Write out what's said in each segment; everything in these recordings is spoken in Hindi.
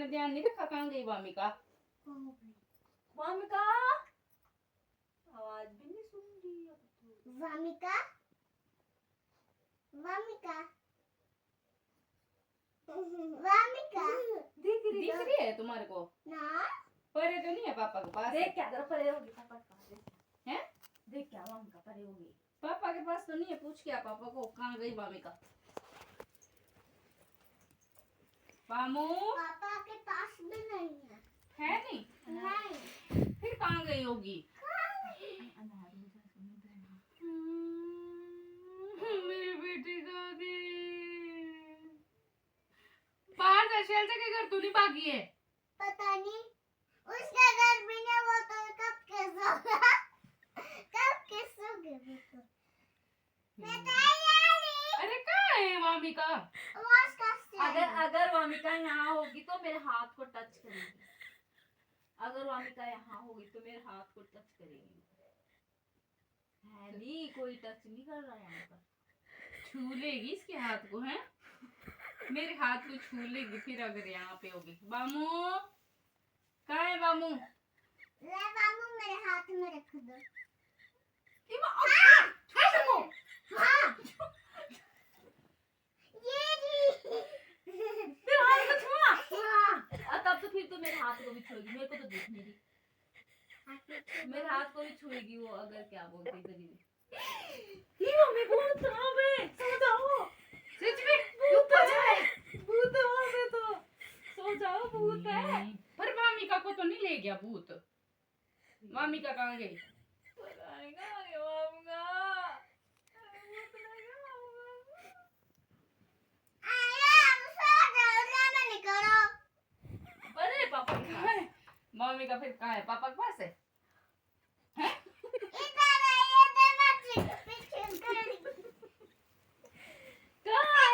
ध्यान नहीं रखा, कहाँ गई वामिका? वामिका आवाज भी नहीं सुन रही अब तो। वामिका वामिका वामिका दिख दिख रही है तुम्हारे को? ना परे तो नहीं है पापा के पास? देख क्या तरफ परे होगी पापा के पास हैं? देख क्या वामिका परे होगी। पापा के पास तो नहीं है, पूछ क्या पापा को कहाँ गई वामिका? पामू पापा के पास भी नहीं है। है नहीं? नहीं फिर कहाँ गई होगी? मेरी बेटी कहाँ गई? बाहर जा, शेल्टर के घर तू नहीं भागी है? पता नहीं उसका घर भी नहीं, वो तो कब कैसा होगा कब कैसा होगा वो तो मैं तैयारी। अरे कहाँ है वामिका? वॉश करते हैं। अगर वामिका यहाँ होगी तो मेरे हाथ को टच करेगी। अगर वामिका यहाँ होगी तो मेरे हाथ को टच करेगी। है नहीं, कोई टच नहीं कर रहा यहाँ पर। छू लेगी इसके हाथ को, है मेरे हाथ को छू लेगी फिर अगर यहाँ पे होगी। बामू कहाँ है बामू? ले मामू मेरे हाथ में रख दो। हाँ ये मेरे हाथ को छुआ। तब तो फिर तो मेरे हाथ को भी छुएगी, मेरे को तो दिख नहीं रही। मेरे हाथ को भी छुएगी वो अगर क्या बोलती करीबी। ये मम्मी भूत कहाँ पे? सो जाओ। सच में भूत है। भूत है वहाँ पे तो। सो जाओ, भूत है। पर वामिका को तो नहीं ले गया भूत? वामिका कहाँ गई? पता नहीं कहाँ गया वामिका। भूत लग गया वामिका। अरे पापा के पास। वामिका फिर कहाँ है? पापा के पास है? हैं? कहाँ है?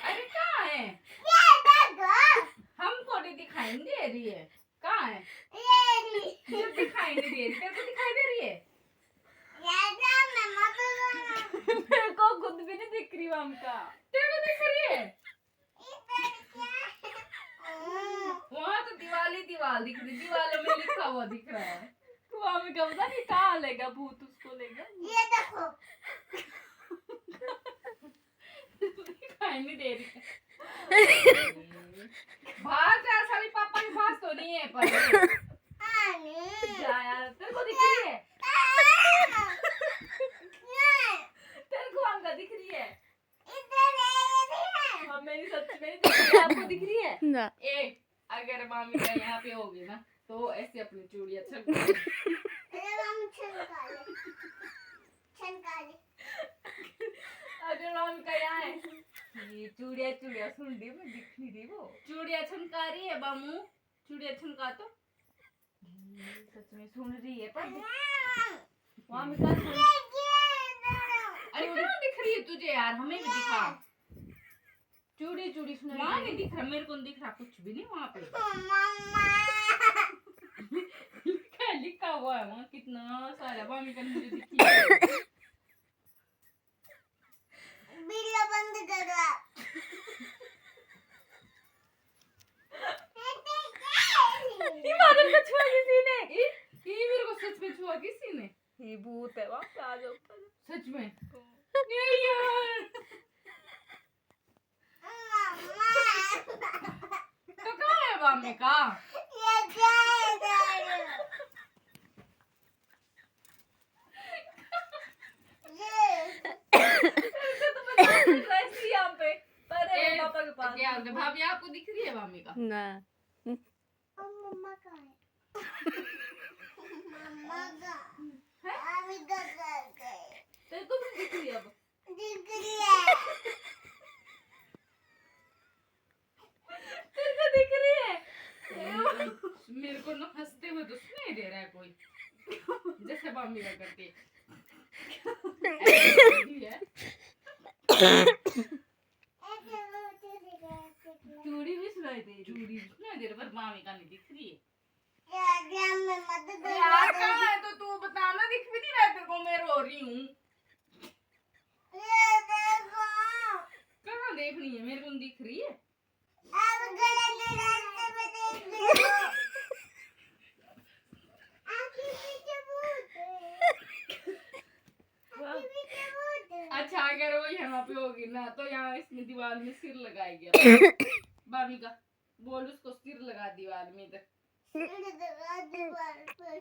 अरे कहाँ है? हमको नहीं दिखाई नहीं दे रही है। कहाँ है? जो दिखाई नहीं दे रही, तेरे को दिखाई दे रही है? मेरे को खुद भी नहीं दिख रही वामिका। तेरे को दिख रही है? वहाँ तो दीवार ही दीवार दिख रही, दीवारों में लिखा हुआ दिख रहा है। वामिका पता नहीं कहाँ लेगा भूत, उसको लेगा। ये देखो दिखाई नहीं दे रही है। बाहर जा, सारी पापा के पास तो नहीं है पर। जा यार, तेरे को दिख रही है? तेरे को वामिका दिख रही है? हाँ, मेरी सच में नहीं दिख रही है। आपको दिख रही है? ना ए, अगर मामी का यहाँ पे होगी ना तो ऐसे अपनी चूड़ियाँ छन अगर वामिका यहाँ है, ये चूड़िया चूड़िया सुन रही है, दिख नहीं रही वो। चूड़ियाँ छनका रही है बामू, चूड़ियाँ छनका तो। सच में सुन रही है पर वामिका सुन। अरे कहाँ दिख रही है तुझे यार? हमें भी दिखा। चूड़ी चूड़ी सुन वहाँ रही नहीं है। दिख रहा, मेरे को नहीं दिख रहा कुछ भी नहीं वहाँ पे। लिखा हुआ है वहाँ कितना सारा। मामी का मुझे दिखी है। बिल्ला बंद करो आप। ये बादल को छुआ किसी ने। ये मेरे को सच में छुआ किसी ने? ये भूत है, वहाँ पे आ जाओ ऊपर। सच में? ये यार तो कहाँ है मामी का? ऐसी यहाँ पे पर ए, पापा के पास। क्या भाभी आपको दिख रही है मामी का? ना मम्मा का है। मम्मा का अभी तो कर गए। तेरे को भी दिख रही है अब? दिख रही है। तेरे को दिख रही है? मेरे को ना हंसते हुए तो सुनाई दे रहा है कोई, जैसे मामी का करती है। चूड़ी भी सुनाई दे रही। चूड़ी सुनाई दे रही पर मामी का नहीं दिख रही है। मत यार कहाँ है तो तू बताना, दिख भी नहीं रहा तेरे को, मैं रो रही हूँ। कहाँ देखनी है? मेरे को नहीं दिख रही है। अब गलत अगर वो यहाँ पे होगी ना तो यहाँ इसने दीवार में सिर लगाएगी। भाभी का बोल उसको सिर लगा दीवार में इधर। दीवार पर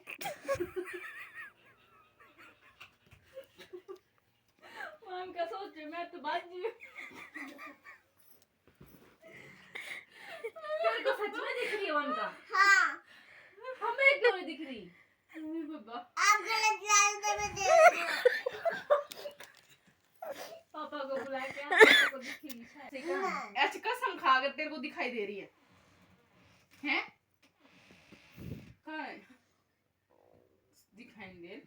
माम का सोच रही मैं तो बाजी तेरे को सच में दिख रही है माम का? हाँ हमें क्यों नहीं दिख रही? बाबा आप गलत रास्ते में देख रहे हो। पापा को बुला के पापा को दिख रही शायद। नहीं। अच्छा कसम खा अगर तेरे को दिखाई दे रही है हैं? कहाँ है? दिखाई नहीं दे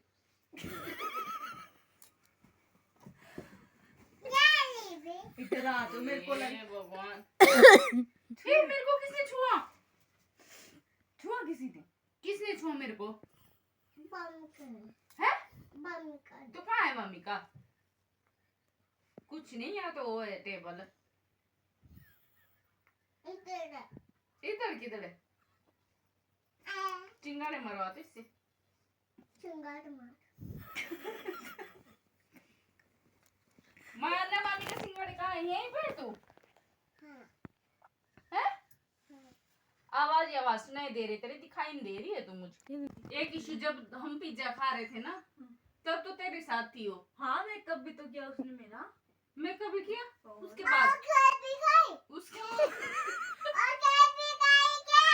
नहीं बे। इधर आ तो मेरे को हे लग भगवान मेरे को किसने छुआ? छुआ किसने छुआ मेरे को? बम कर है बम कर तो कहाँ है मम्मी का? कुछ नहीं, यहाँ तो वो है टेबल। इधर इधर किधर है? चिंगारे मरवाते इससे। चिंगार मार मारना मम्मी का चिंगारे कहाँ है? यहीं पे तू हाँ है? हाँ आवाज ही आवाज सुनाई दे रही, तेरी दिखाई नहीं दे रही है तू मुझे। एक इशू जब हम पिज्जा खा रहे थे ना तब तो तेरे साथ थी वो। हाँ मैं कब भी तो किया उसने मेरा मैं कभी किया उसके और बाद घर भी खाई उसके और घर भी खाई क्या?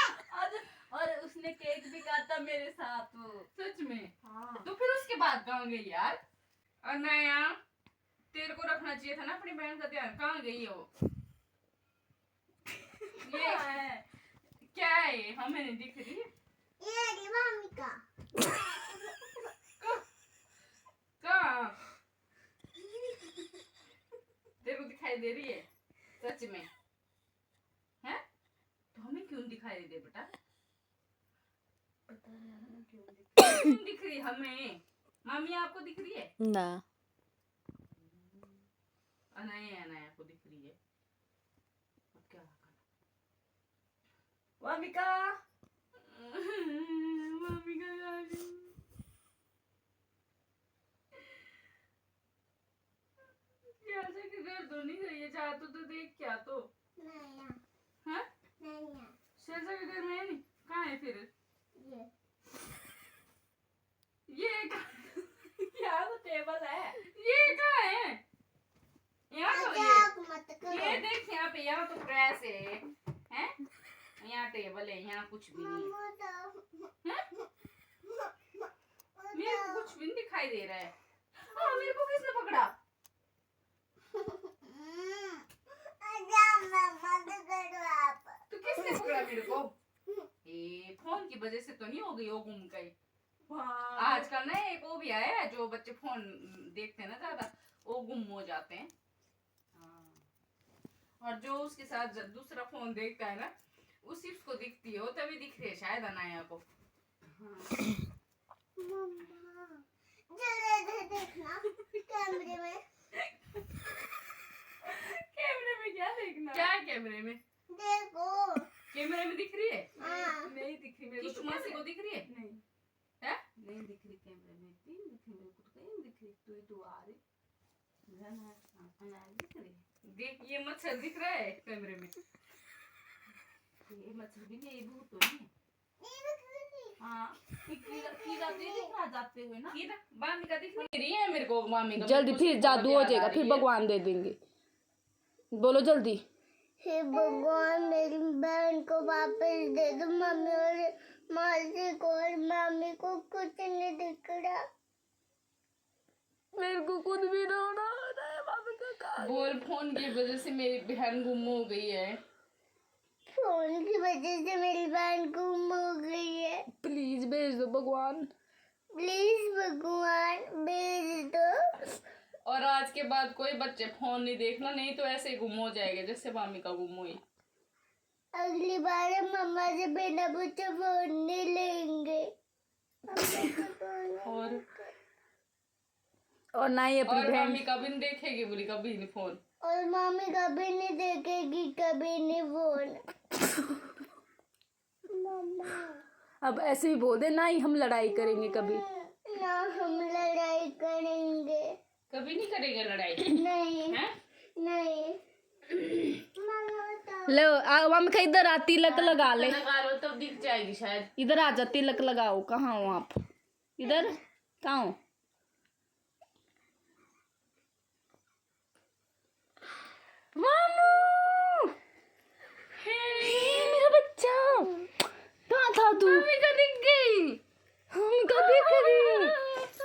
और उसने केक भी काटा मेरे साथ वो। सच में? हाँ तो फिर उसके बाद कहाँ गई यार? और नया तेरे को रखना चाहिए था ना अपनी बहन का ध्यान। कहाँ गई है वो? ये है क्या है ये? हमें नहीं दिख रही। ये री मम्मी का कहाँ? तेरे को दिखाई दे रही है सच में? हैं? तो हमें क्यों दिखाई दे बेटा? पता नहीं क्यों क्यों दिख रही है हमें? मामी आपको दिख रही है? ना अनाया को दिख रही है। अब क्या करना? वामिका मामी का गाली। ऐसे किधर तो नहीं गई है? जा तो देख क्या तो नया हाँ? नया शेरशाह के घर में है नहीं? कहाँ है फिर? ये ये क्या वो टेबल है? ये कहाँ है? यहाँ तो मजाक मत ये करो देख यहाँ पे, यहाँ तो प्रेस है हैं? यहाँ टेबल है, यहाँ कुछ भी नहीं है। मम्मा तो मेरे को कुछ भी नहीं दिखाई दे रहा है। हाँ मेरे को किसने पकड़ा? मत करो आप तो किसने पकड़ा मेरे को? ये फोन की वजह से तो नहीं हो गई वो गुम गई। आजकल ना एक वो भी आया है जो बच्चे फोन देखते हैं ना ज्यादा वो गुम हो जाते हैं। और जो उसके साथ दूसरा फोन देखता है ना उसी उसको दिखती है, वो तभी दिख रही है शायद अनाया को। मम्मा जरा देखना कैमरे में कैमरे में क्या देखना? क्या है कैमरे में? देखो कैमरे में दिख रही है? हाँ नहीं दिख रही मेरे किशु मासी को दिख रही है? नहीं है? नहीं दिख रही कैमरे में। तीन दिख रही मेरे को तो कहीं दिख रही। तू आ रही दिख रही। देख ये मच्छर दिख रहा है कैमरे में। ये मच्छर भी नहीं, भूत तो नहीं। हाँ कीड़ा तो नहीं दिख रहा जाते हुए ना। ये ना मामी का दिख रही है मेरे को। मामी का जल्दी फिर जादू हो जाएगा, फिर भगवान दे देंगे। बोलो जल्दी। हे भगवान मेरी बहन को वापस दे दो। मम्मी और मासी को और मामी को कुछ नहीं दिख रहा। मेरे को खुद भी रोना आ रहा है। मामी का कहा बोल फोन की वजह से मेरी बहन गुम हो गई है। फोन की वजह से मेरी बहन गुम हो गई है। प्लीज भेज दो भगवान। प्लीज भगवान भेज दो। और आज के बाद कोई बच्चे फोन नहीं देखना, नहीं तो ऐसे ही गुम हो जाएगा जैसे मामी का गुम हुई। अगली बार हम मम्मा से बिना पूछे फोन नहीं लेंगे। और ना ही अपनी और बहन। मामी कभी नहीं देखेगी बोली, कभी नहीं फोन। और मम्मी कभी नहीं देखेगी कभी नहीं फोन। मम्मा अब ऐसे ही बोल दे, ना ही हम लड़ाई करेंगे कभी। ना हम लड़ाई करेंगे। कभी नहीं करेगा लड़ाई नहीं हैं? नहीं मम्मा तो लो मम्मी का इधर आ, तिलक लगा ले। लगा लो तब दिख जाएगी शायद। इधर आ जा, तिलक लगाओ। कहाँ हो आप? इधर कहाँ हो? मामू मेरा बच्चा, कहाँ था तू? हमका दिख गई। हमका दिख गई,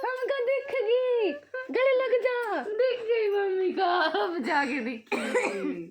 हमका दिख गई। गले लग जा। दिख गई मम्मी का, अब जाके दिख गई।